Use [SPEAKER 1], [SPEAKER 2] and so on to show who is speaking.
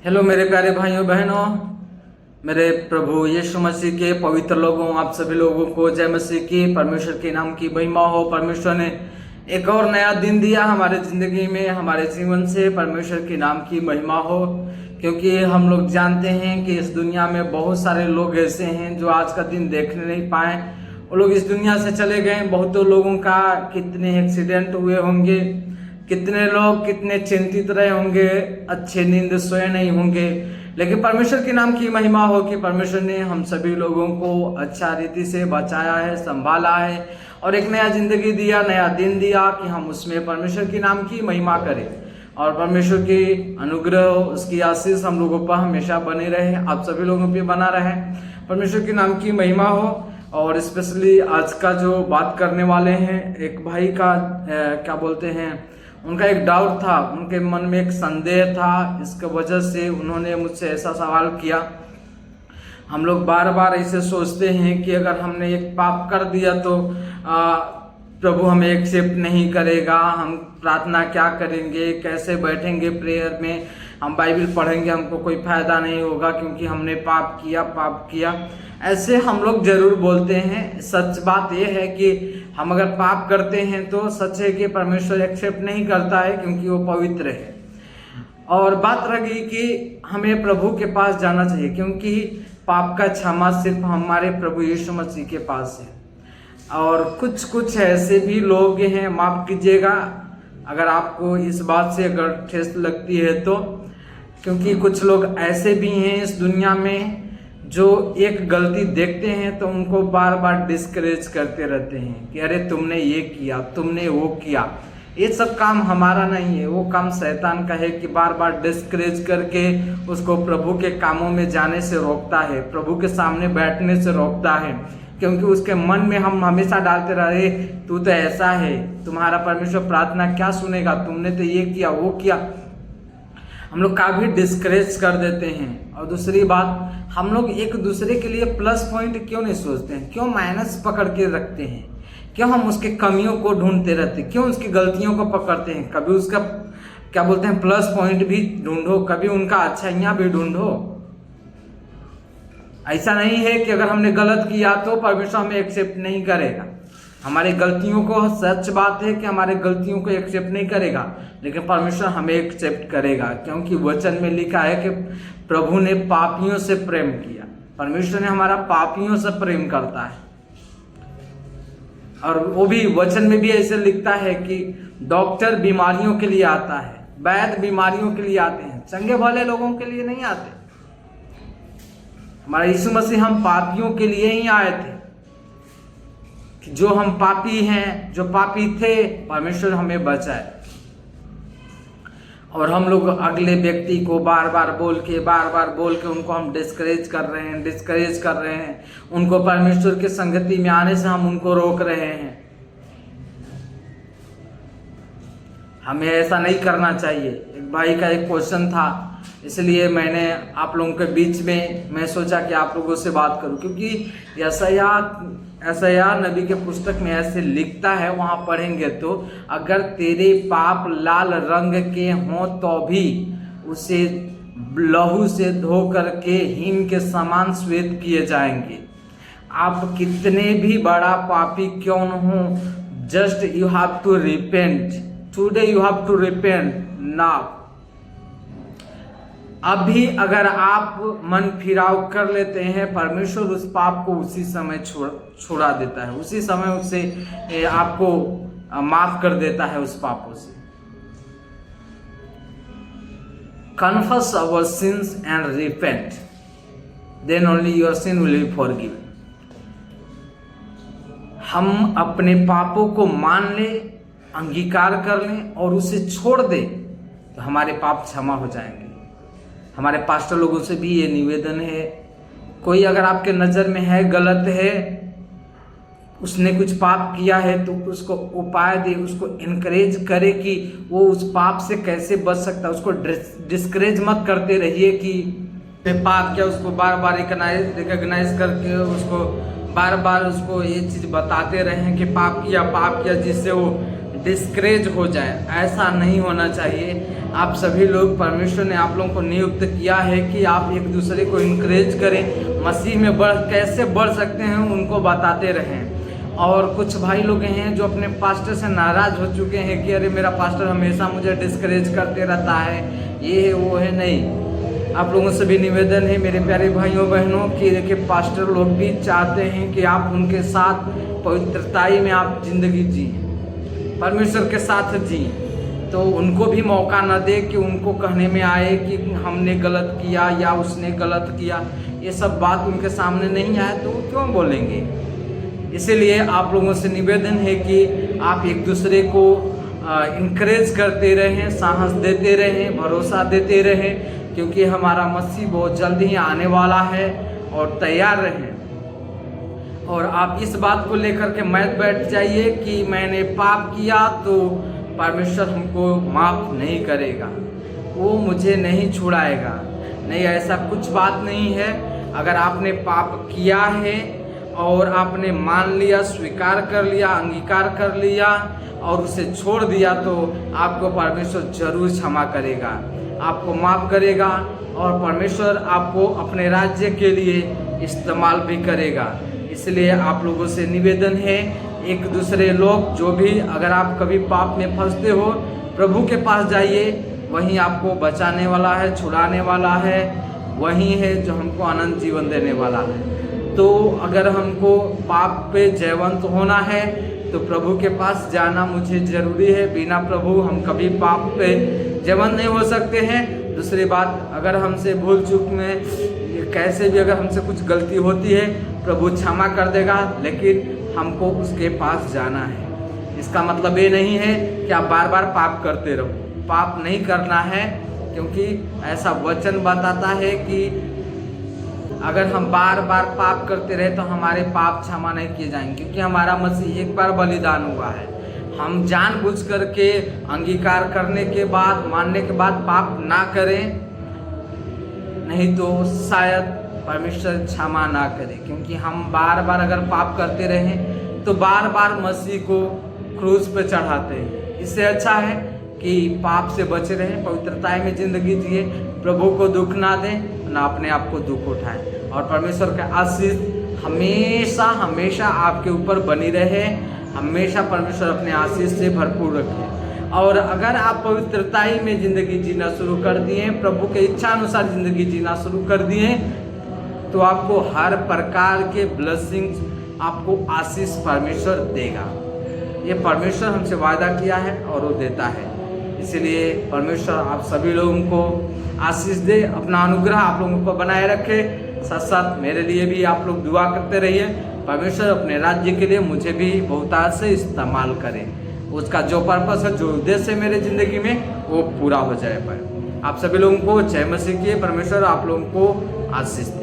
[SPEAKER 1] Hello मेरे प्यारे भाइयों बहनों, मेरे प्रभु यीशु मसीह के पवित्र लोगों, आप सभी लोगों को जय मसीह की। परमेश्वर के नाम की महिमा हो। परमेश्वर ने एक और नया दिन दिया हमारे जिंदगी में, हमारे जीवन से परमेश्वर के नाम की महिमा हो। क्योंकि हम लोग जानते हैं कि इस दुनिया में बहुत सारे लोग ऐसे हैं जो आज का दिन देखने नहीं पाए। वो लोग इस दुनिया से चले गए। बहुतों लोगों का कितने एक्सीडेंट हुए होंगे, कितने लोग कितने चिंतित रहे होंगे, अच्छे नींद सोए नहीं होंगे। लेकिन परमेश्वर के नाम की महिमा हो कि परमेश्वर ने हम सभी लोगों को अच्छा रीति से बचाया है, संभाला है और एक नया जिंदगी दिया, नया दिन दिया कि हम उसमें परमेश्वर के नाम की महिमा करें। और परमेश्वर की अनुग्रह, उसकी आशीष हम लोगों पर हमेशा बने रहे, आप सभी लोगों पे बना रहे। परमेश्वर के नाम की महिमा हो। और स्पेशली आज का जो बात करने वाले हैं, एक भाई का क्या बोलते हैं, उनका एक डाउट था, उनके मन में एक संदेह था। इसके वजह से उन्होंने मुझसे ऐसा सवाल किया। हम लोग बार बार ऐसे सोचते हैं कि अगर हमने एक पाप कर दिया तो प्रभु हमें एक्सेप्ट नहीं करेगा, हम प्रार्थना क्या करेंगे, कैसे बैठेंगे प्रेयर में, हम बाइबल पढ़ेंगे, हमको कोई फायदा नहीं होगा क्योंकि हमने पाप किया। ऐसे हम लोग जरूर बोलते हैं। सच बात यह है कि हम अगर पाप करते हैं तो सच है कि परमेश्वर एक्सेप्ट नहीं करता है क्योंकि वो पवित्र है। और बात रही कि हमें प्रभु के पास जाना चाहिए क्योंकि पाप का क्षमा सिर्फ हमारे प्रभु यीशु मसीह के पास है। और कुछ ऐसे भी लोग हैं, माफ कीजिएगा अगर आपको इस बात से अगर ठेस लगती है तो, क्योंकि कुछ लोग ऐसे भी हैं इस दुनिया में जो एक गलती देखते हैं तो उनको बार बार डिस्करेज करते रहते हैं कि अरे तुमने ये किया, तुमने वो किया। ये सब काम हमारा नहीं है, वो काम शैतान का है कि बार बार डिस्करेज करके उसको प्रभु के कामों में जाने से रोकता है, प्रभु के सामने बैठने से रोकता है। क्योंकि उसके मन में हम हमेशा डालते रहे, तू तो ऐसा है, तुम्हारा परमेश्वर प्रार्थना क्या सुनेगा, तुमने तो ये किया वो किया। हम लोग काफ़ी डिस्करेज कर देते हैं। और दूसरी बात, हम लोग एक दूसरे के लिए प्लस पॉइंट क्यों नहीं सोचते हैं, क्यों माइनस पकड़ के रखते हैं, क्यों हम उसके कमियों को ढूंढते रहते हैं, क्यों उसकी गलतियों को पकड़ते हैं। कभी उसका क्या बोलते हैं प्लस पॉइंट भी ढूंढो, कभी उनका अच्छाइयाँ भी ढूंढो। ऐसा नहीं है कि अगर हमने गलत किया तो परमेश्वर हमें एक्सेप्ट नहीं करेगा। हमारी गलतियों को, सच बात है कि हमारे गलतियों को एक्सेप्ट नहीं करेगा, लेकिन परमेश्वर हमें एक्सेप्ट करेगा क्योंकि वचन में लिखा है कि प्रभु ने पापियों से प्रेम किया। परमेश्वर ने हमारा पापियों से प्रेम करता है। और वो भी वचन में भी ऐसे लिखता है कि डॉक्टर बीमारियों के लिए आता है, वैद्य बीमारियों के लिए आते हैं, चंगे भले लोगों के लिए नहीं आते। हमारा यीशु मसीह हम पापियों के लिए ही आए थे कि जो हम पापी हैं, जो पापी थे, परमेश्वर हमें बचाए। और हम लोग अगले व्यक्ति को बार बार बोल के उनको हम डिस्करेज कर रहे हैं, उनको परमेश्वर की संगति में आने से हम उनको रोक रहे हैं। हमें ऐसा नहीं करना चाहिए। एक भाई का एक क्वेश्चन था, इसलिए मैंने आप लोगों के बीच में मैं सोचा कि आप लोगों से बात करूं, क्योंकि यशायाह नबी के पुस्तक में ऐसे लिखता है, वहां पढ़ेंगे तो अगर तेरे पाप लाल रंग के हों तो भी उसे लहू से धो करके हिम के समान श्वेत किए जाएंगे। आप कितने भी बड़ा पापी क्यों न हो, just you have to repent today, you have to repent now. अभी अगर आप मन फिराव कर लेते हैं, परमेश्वर उस पाप को उसी समय छुड़ा देता है, उसी समय उससे आपको माफ कर देता है उस पापों से। Confess our sins and repent, then only your sin will be forgiven. हम अपने पापों को मान ले, अंगीकार कर लें और उसे छोड़ दें तो हमारे पाप क्षमा हो जाएंगे। हमारे पास्टर लोगों से भी ये निवेदन है, कोई अगर आपके नज़र में है, गलत है, उसने कुछ पाप किया है तो उसको उपाय दे, उसको इनकरेज करे कि वो उस पाप से कैसे बच सकता है। उसको डिस्करेज मत करते रहिए कि पाप किया, उसको बार बार रिकग्नाइज करके उसको बार बार उसको ये चीज़ बताते रहें कि पाप किया, जिससे वो डिस्करेज हो जाए, ऐसा नहीं होना चाहिए। आप सभी लोग, परमेश्वर ने आप लोगों को नियुक्त किया है कि आप एक दूसरे को इनकरेज करें, मसीह में कैसे बढ़ सकते हैं उनको बताते रहें। और कुछ भाई लोग हैं जो अपने पास्टर से नाराज़ हो चुके हैं कि अरे मेरा पास्टर हमेशा मुझे डिस्करेज करते रहता है, ये है वो है। नहीं, आप लोगों से भी निवेदन है मेरे प्यारे भाइयों बहनों कि देखिए, पास्टर लोग भी चाहते हैं कि आप उनके साथ पवित्रताई में आप जिंदगी जिए, परमेश्वर के साथ जिए। तो उनको भी मौका न दे कि उनको कहने में आए कि हमने गलत किया या उसने गलत किया। ये सब बात उनके सामने नहीं आए तो क्यों बोलेंगे। इसीलिए आप लोगों से निवेदन है कि आप एक दूसरे को इनकरेज करते रहें, साहस देते रहें, भरोसा देते रहें, क्योंकि हमारा मसीह बहुत जल्दी ही आने वाला है। और तैयार रहें। और आप इस बात को लेकर के मत बैठ जाइए कि मैंने पाप किया तो परमेश्वर हमको माफ़ नहीं करेगा, वो मुझे नहीं छुड़ाएगा। नहीं, ऐसा कुछ बात नहीं है। अगर आपने पाप किया है और आपने मान लिया, स्वीकार कर लिया, अंगीकार कर लिया और उसे छोड़ दिया, तो आपको परमेश्वर जरूर क्षमा करेगा, आपको माफ़ करेगा और परमेश्वर आपको अपने राज्य के लिए इस्तेमाल भी करेगा। इसलिए आप लोगों से निवेदन है, एक दूसरे लोग जो भी, अगर आप कभी पाप में फंसते हो, प्रभु के पास जाइए, वहीं आपको बचाने वाला है, छुड़ाने वाला है, वही है जो हमको अनंत जीवन देने वाला है। तो अगर हमको पाप पे जयवंत होना है तो प्रभु के पास जाना मुझे ज़रूरी है। बिना प्रभु हम कभी पाप पे जयवंत नहीं हो सकते हैं। दूसरी बात, अगर हमसे भूल चूक में कैसे भी अगर हमसे कुछ गलती होती है, प्रभु क्षमा कर देगा, लेकिन हमको उसके पास जाना है। इसका मतलब ये नहीं है कि आप बार बार पाप करते रहो, पाप नहीं करना है, क्योंकि ऐसा वचन बताता है कि अगर हम बार बार पाप करते रहे तो हमारे पाप क्षमा नहीं किए जाएंगे, क्योंकि हमारा मसीह एक बार बलिदान हुआ है। हम जानबूझ करके अंगीकार करने के बाद, मानने के बाद पाप ना करें, नहीं तो शायद परमेश्वर क्षमा ना करे। क्योंकि हम बार बार अगर पाप करते रहें तो बार बार मसीह को क्रूस पे चढ़ाते हैं। इससे अच्छा है कि पाप से बचे रहें, पवित्रता में जिंदगी जिए, प्रभु को दुख ना दें, ना अपने आप को दुख उठाएं। और परमेश्वर का आशीष हमेशा हमेशा आपके ऊपर बनी रहे। हमेशा परमेश्वर अपने आशीष से भरपूर रखे। और अगर आप पवित्रताई में ज़िंदगी जीना शुरू कर दिए, प्रभु के इच्छा अनुसार ज़िंदगी जीना शुरू कर दिए, तो आपको हर प्रकार के ब्लेसिंग्स, आपको आशीष परमेश्वर देगा। ये परमेश्वर हमसे वादा किया है और वो देता है। इसलिए परमेश्वर आप सभी लोगों को आशीष दे, अपना अनुग्रह आप लोगों को बनाए रखे। साथ साथ मेरे लिए भी आप लोग दुआ करते रहिए, परमेश्वर अपने राज्य के लिए मुझे भी बहुतायत से इस्तेमाल करे, उसका जो पर्पस है, जो उद्देश्य है मेरे ज़िंदगी में, वो पूरा हो जाए पाए। आप सभी लोगों को जय मसीह की। परमेश्वर आप लोगों को आशीष दे।